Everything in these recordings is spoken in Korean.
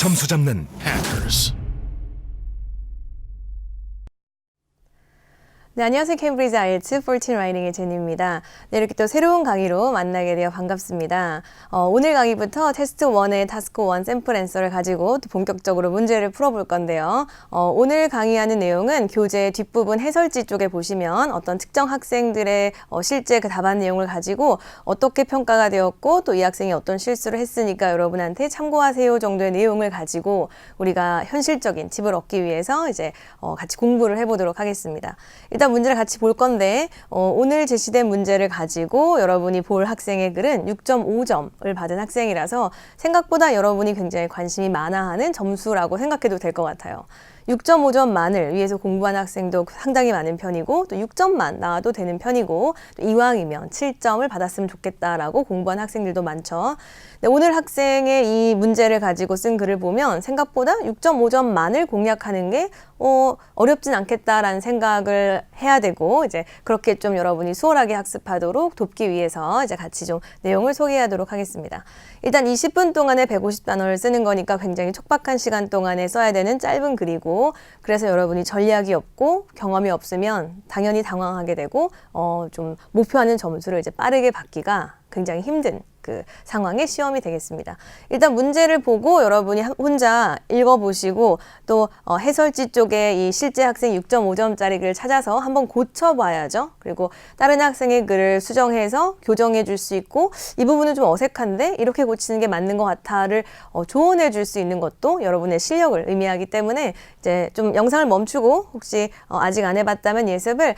점수 잡는 Hackers. 네, 안녕하세요. 캠브리지 IELTS 14 라이딩의 제니입니다. 네, 이렇게 또 새로운 강의로 만나게 되어 반갑습니다. 오늘 강의부터 테스트 1의 타스크 1 샘플 앤서를 가지고 또 본격적으로 문제를 풀어볼 건데요. 오늘 강의하는 내용은 교재 뒷부분 해설지 쪽에 보시면 어떤 특정 학생들의 실제 그 답안 내용을 가지고 어떻게 평가가 되었고 또 이 학생이 어떤 실수를 했으니까 여러분한테 참고하세요 정도의 내용을 가지고 우리가 현실적인 팁을 얻기 위해서 이제 같이 공부를 해보도록 하겠습니다. 일단 문제를 같이 볼 건데 오늘 제시된 문제를 가지고 여러분이 볼 학생의 글은 6.5점을 받은 학생이라서 생각보다 여러분이 굉장히 관심이 많아하는 점수라고 생각해도 될 것 같아요. 6.5점만을 위해서 공부한 학생도 상당히 많은 편이고 또 6점만 나와도 되는 편이고 또 이왕이면 7점을 받았으면 좋겠다라고 공부한 학생들도 많죠. 네, 오늘 학생의 이 문제를 가지고 쓴 글을 보면 생각보다 6.5점만을 공략하는 게 어렵진 않겠다라는 생각을 해야 되고 이제 그렇게 좀 여러분이 수월하게 학습하도록 돕기 위해서 이제 같이 좀 내용을 소개하도록 하겠습니다. 일단 20분 동안에 150단어를 쓰는 거니까 굉장히 촉박한 시간 동안에 써야 되는 짧은 글이고 그래서 여러분이 전략이 없고 경험이 없으면 당연히 당황하게 되고 좀 목표하는 점수를 이제 빠르게 받기가 굉장히 힘든 그 상황의 시험이 되겠습니다. 일단 문제를 보고 여러분이 혼자 읽어보시고 또 해설지 쪽에 이 실제 학생 6.5점짜리 글을 찾아서 한번 고쳐봐야죠. 그리고 다른 학생의 글을 수정해서 교정해 줄 수 있고 이 부분은 좀 어색한데 이렇게 고치는 게 맞는 것 같아를 조언해 줄 수 있는 것도 여러분의 실력을 의미하기 때문에 이제 좀 영상을 멈추고 혹시 아직 안 해봤다면 예습을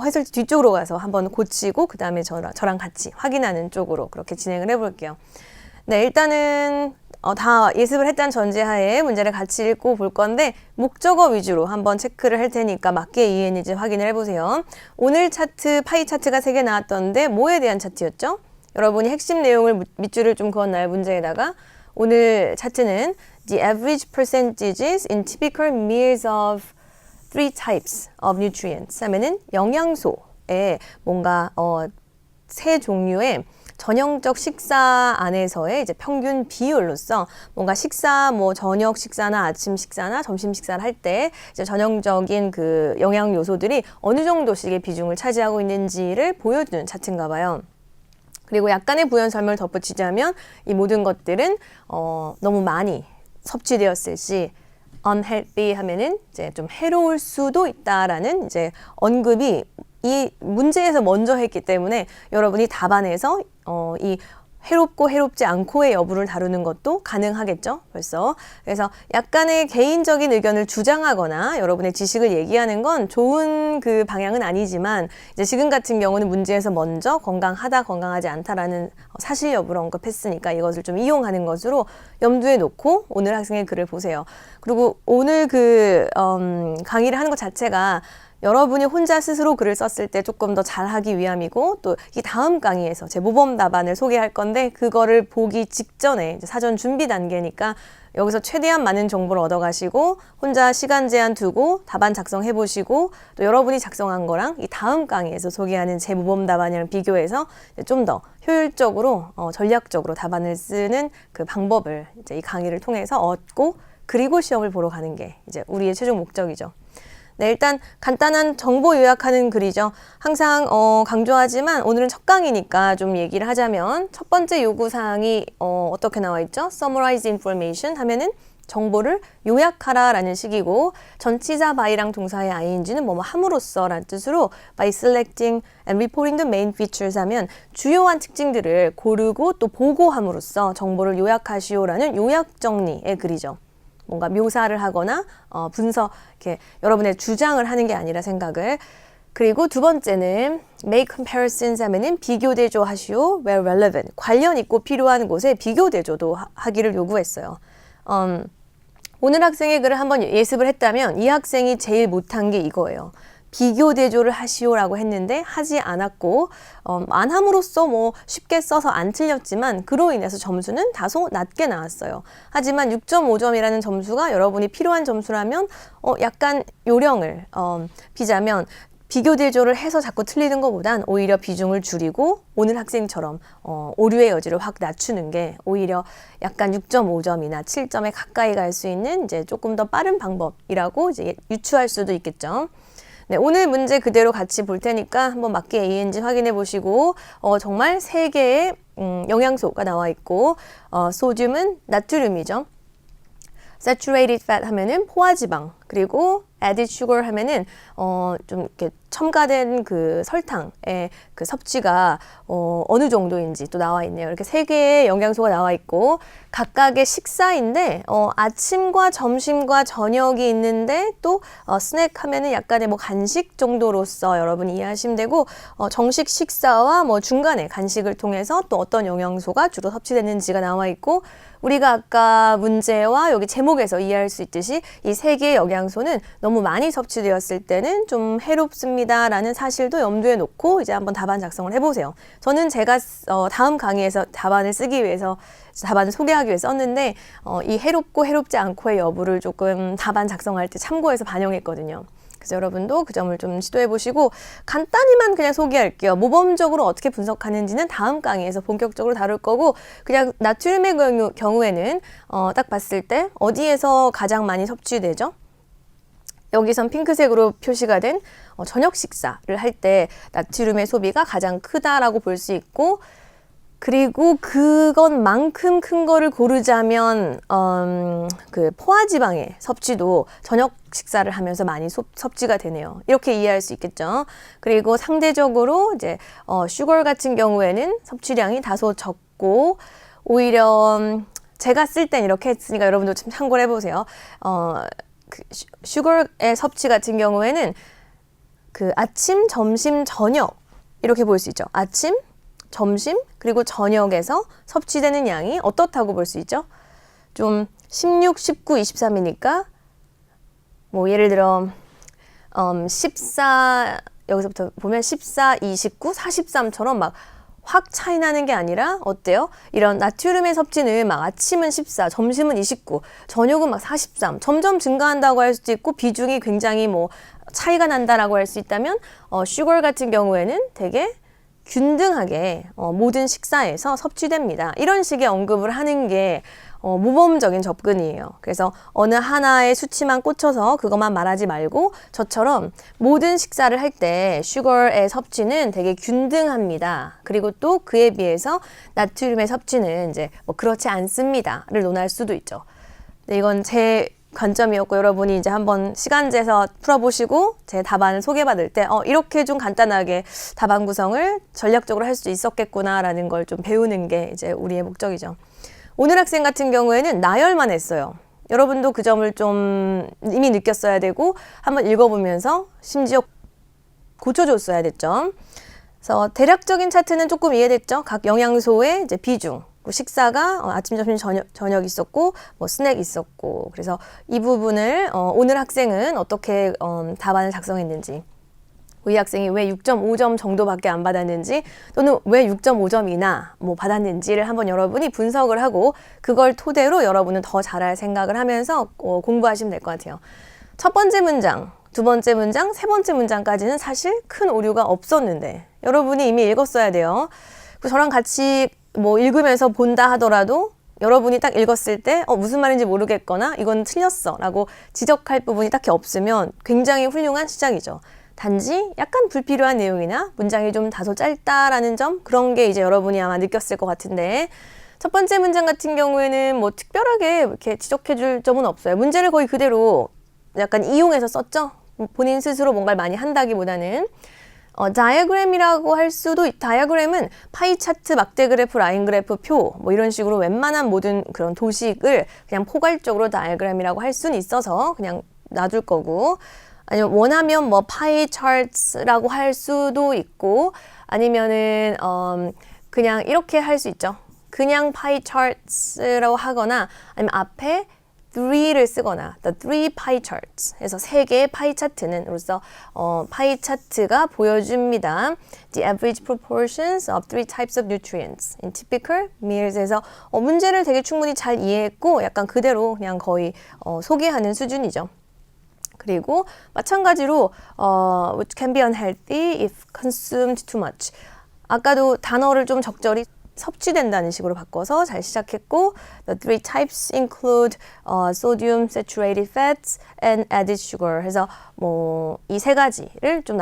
해설지 뒤쪽으로 가서 한번 고치고 그 다음에 저랑 같이 확인하는 쪽으로 그렇게 진행을 해볼게요. 네, 일단은 다 예습을 했다는 전제하에 문제를 같이 읽고 볼 건데 목적어 위주로 한번 체크를 할 테니까 맞게 이해했는지 확인을 해보세요. 오늘 차트, 파이 차트가 3개 나왔던데 뭐에 대한 차트였죠? 여러분이 핵심 내용을 밑줄을 좀 그었나요? 문제에다가 오늘 차트는 The average percentages in typical meals of three types of nutrients 하면은 영양소에 뭔가 세 종류의 전형적 식사 안에서의 이제 평균 비율로서 뭔가 식사 저녁 식사나 아침 식사나 점심 식사를 할 때 이제 전형적인 그 영양 요소들이 어느 정도씩의 비중을 차지하고 있는지를 보여주는 차트인가 봐요. 그리고 약간의 부연 설명을 덧붙이자면 이 모든 것들은 너무 많이 섭취되었을 시 unhealthy 하면은 이제 좀 해로울 수도 있다라는 이제 언급이 이 문제에서 먼저 했기 때문에 여러분이 답안에서 이 해롭고 해롭지 않고의 여부를 다루는 것도 가능하겠죠, 벌써. 그래서 약간의 개인적인 의견을 주장하거나 여러분의 지식을 얘기하는 건 좋은 그 방향은 아니지만 이제 지금 같은 경우는 문제에서 먼저 건강하다, 건강하지 않다라는 사실 여부를 언급했으니까 이것을 좀 이용하는 것으로 염두에 놓고 오늘 학생의 글을 보세요. 그리고 오늘 강의를 하는 것 자체가 여러분이 혼자 스스로 글을 썼을 때 조금 더 잘하기 위함이고 또 이 다음 강의에서 제 모범 답안을 소개할 건데 그거를 보기 직전에 이제 사전 준비 단계니까 여기서 최대한 많은 정보를 얻어가시고 혼자 시간 제한 두고 답안 작성해 보시고 또 여러분이 작성한 거랑 이 다음 강의에서 소개하는 제 모범 답안이랑 비교해서 좀 더 효율적으로 전략적으로 답안을 쓰는 그 방법을 이제 이 강의를 통해서 얻고 그리고 시험을 보러 가는 게 이제 우리의 최종 목적이죠. 네, 일단 간단한 정보 요약하는 글이죠. 항상 강조하지만 오늘은 첫 강의니까 좀 얘기를 하자면 첫 번째 요구사항이 어떻게 나와 있죠? Summarize information 하면은 정보를 요약하라 라는 식이고 전치사 by랑 동사의 ing는 뭐뭐 함으로써 라는 뜻으로 by selecting and reporting the main features 하면 주요한 특징들을 고르고 또 보고함으로써 정보를 요약하시오 라는 요약 정리의 글이죠. 뭔가 묘사를 하거나 분석, 이렇게 여러분의 주장을 하는 게 아니라 생각을. 그리고 두 번째는 make comparisons 하면은 비교 대조하시오, where relevant. 관련 있고 필요한 곳에 비교 대조도 하기를 요구했어요. 오늘 학생의 글을 한번 예습을 했다면 이 학생이 제일 못한 게 이거예요. 비교 대조를 하시오라고 했는데 하지 않았고 안 함으로써 쉽게 써서 안 틀렸지만 그로 인해서 점수는 다소 낮게 나왔어요. 하지만 6.5점이라는 점수가 여러분이 필요한 점수라면 약간 요령을 피자면 비교 대조를 해서 자꾸 틀리는 것보단 오히려 비중을 줄이고 오늘 학생처럼 오류의 여지를 확 낮추는 게 오히려 약간 6.5점이나 7점에 가까이 갈 수 있는 이제 조금 더 빠른 방법이라고 이제 유추할 수도 있겠죠. 네, 오늘 문제 그대로 같이 볼 테니까 한번 맞게 A인지 확인해 보시고 정말 3개의 영양소가 나와 있고 소듐은 나트륨이죠. saturated fat 하면은 포화지방, 그리고 added sugar 하면은 좀 이렇게 첨가된 그 설탕의 그 섭취가 어느 정도인지 또 나와 있네요. 이렇게 3개의 영양소가 나와 있고 각각의 식사인데 아침과 점심과 저녁이 있는데 또 스낵 하면은 약간의 뭐 간식 정도로서 여러분 이해하시면 되고 정식 식사와 뭐 중간에 간식을 통해서 또 어떤 영양소가 주로 섭취되는지가 나와 있고 우리가 아까 문제와 여기 제목에서 이해할 수 있듯이 이 3개의 영양소는 너무 많이 섭취되었을 때는 좀 해롭습니다라는 사실도 염두에 놓고 이제 한번 답안 작성을 해보세요. 저는 제가 다음 강의에서 답안을 쓰기 위해서 답안을 소개하기 위해서 썼는데 이 해롭고 해롭지 않고의 여부를 조금 답안 작성할 때 참고해서 반영했거든요. 그래서 여러분도 그 점을 좀 시도해 보시고 간단히만 그냥 소개할게요. 모범적으로 어떻게 분석하는지는 다음 강의에서 본격적으로 다룰 거고 그냥 나트륨의 경우에는 딱 봤을 때 어디에서 가장 많이 섭취되죠? 여기선 핑크색으로 표시가 된 저녁 식사를 할 때 나트륨의 소비가 가장 크다라고 볼 수 있고 그리고 그것만큼 큰 거를 고르자면 그 포화지방의 섭취도 저녁 식사를 하면서 많이 섭취가 되네요. 이렇게 이해할 수 있겠죠. 그리고 상대적으로 이제 슈거 같은 경우에는 섭취량이 다소 적고 오히려 제가 쓸 땐 이렇게 했으니까 여러분도 좀 참고를 해보세요. 그 슈거의 섭취 같은 경우에는 그 아침, 점심, 저녁 이렇게 볼 수 있죠. 아침, 점심, 그리고 저녁에서 섭취되는 양이 어떻다고 볼 수 있죠? 좀 16, 19, 23이니까 뭐 예를 들어 14 여기서부터 보면 14, 29, 43처럼 막 확 차이 나는 게 아니라 어때요? 이런 나트륨의 섭취는 막 아침은 14, 점심은 29, 저녁은 막 43, 점점 증가한다고 할 수도 있고 비중이 굉장히 뭐 차이가 난다라고 할 수 있다면 슈거 같은 경우에는 되게 균등하게 모든 식사에서 섭취됩니다. 이런 식의 언급을 하는 게 모범적인 접근이에요. 그래서 어느 하나의 수치만 꽂혀서 그것만 말하지 말고 저처럼 모든 식사를 할 때 슈거의 섭취는 되게 균등합니다. 그리고 또 그에 비해서 나트륨의 섭취는 이제 뭐 그렇지 않습니다를 논할 수도 있죠. 근데 이건 제 관점이었고 여러분이 이제 한번 시간 재서 풀어보시고 제 답안을 소개받을 때 이렇게 좀 간단하게 답안 구성을 전략적으로 할 수 있었겠구나라는 걸 좀 배우는 게 이제 우리의 목적이죠. 오늘 학생 같은 경우에는 나열만 했어요. 여러분도 그 점을 좀 이미 느꼈어야 되고 한번 읽어보면서 심지어 고쳐줬어야 됐죠. 그래서 대략적인 차트는 조금 이해됐죠. 각 영양소의 이제 비중. 식사가 아침, 점심, 저녁 있었고 뭐 스낵 있었고 그래서 이 부분을 오늘 학생은 어떻게 답안을 작성했는지 이 학생이 왜 6.5점 정도밖에 안 받았는지 또는 왜 6.5점이나 뭐 받았는지를 한번 여러분이 분석을 하고 그걸 토대로 여러분은 더 잘할 생각을 하면서 공부하시면 될 것 같아요. 첫 번째 문장, 두 번째 문장, 세 번째 문장까지는 사실 큰 오류가 없었는데 여러분이 이미 읽었어야 돼요. 저랑 같이 뭐 읽으면서 본다 하더라도 여러분이 딱 읽었을 때 무슨 말인지 모르겠거나 이건 틀렸어 라고 지적할 부분이 딱히 없으면 굉장히 훌륭한 시작이죠. 단지 약간 불필요한 내용이나 문장이 좀 다소 짧다라는 점 그런 게 이제 여러분이 아마 느꼈을 것 같은데 첫 번째 문장 같은 경우에는 뭐 특별하게 이렇게 지적해 줄 점은 없어요. 문제를 거의 그대로 약간 이용해서 썼죠. 본인 스스로 뭔가를 많이 한다기보다는 다이어그램이라고 할 수도 다이어그램은 파이 차트, 막대 그래프, 라인 그래프, 표 뭐 이런 식으로 웬만한 모든 그런 도식을 그냥 포괄적으로 다이어그램이라고 할 수는 있어서 그냥 놔둘 거고 아니면 원하면 뭐 파이 차트라고 할 수도 있고 아니면은 그냥 이렇게 할 수 있죠. 그냥 파이 차트라고 하거나 아니면 앞에 3를 쓰거나 the 3 pie charts 해서 3개의 파이 차트는 으로써 파이 차트가 보여줍니다. The average proportions of 3 types of nutrients in typical meals에서 문제를 되게 충분히 잘 이해했고 약간 그대로 그냥 거의 소개하는 수준이죠. 그리고 마찬가지로 which can be unhealthy if consumed too much. 아까도 단어를 좀 적절히 섭취된다는 식으로 바꿔서 잘 시작했고 the three types include sodium, saturated fats, and added sugar. 해서 뭐 이 세 가지를 좀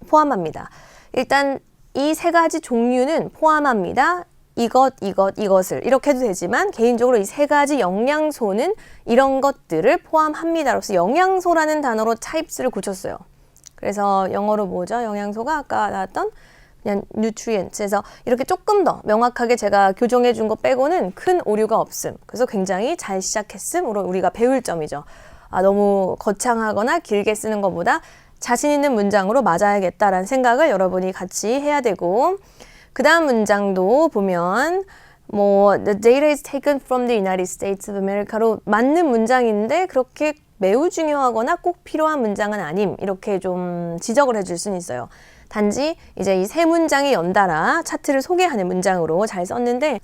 포함합니다. 일단 이 세 가지 종류는 포함합니다. 이것을 이렇게 해도 되지만 개인적으로 이 세 가지 영양소는 이런 것들을 포함합니다로서 영양소라는 단어로 types를 붙였어요. 그래서 영어로 뭐죠? 영양소가 아까 나왔던 그냥 nutrients에서 이렇게 조금 더 명확하게 제가 교정해 준 거 빼고는 큰 오류가 없음. 그래서 굉장히 잘 시작했음으로 우리가 배울 점이죠. 너무 거창하거나 길게 쓰는 것보다 자신 있는 문장으로 맞아야겠다라는 생각을 여러분이 같이 해야 되고 그 다음 문장도 보면 뭐 the data is taken from the United States of America로 맞는 문장인데 그렇게 매우 중요하거나 꼭 필요한 문장은 아님 이렇게 좀 지적을 해줄 수는 있어요. 단지 이제 이 세 문장이 연달아 차트를 소개하는 문장으로 잘 썼는데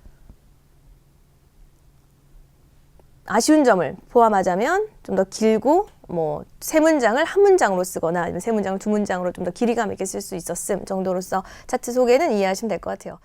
아쉬운 점을 포함하자면 좀 더 길고 뭐 세 문장을 한 문장으로 쓰거나 아니면 세 문장을 두 문장으로 좀 더 길이감 있게 쓸 수 있었음 정도로서 차트 소개는 이해하시면 될 것 같아요.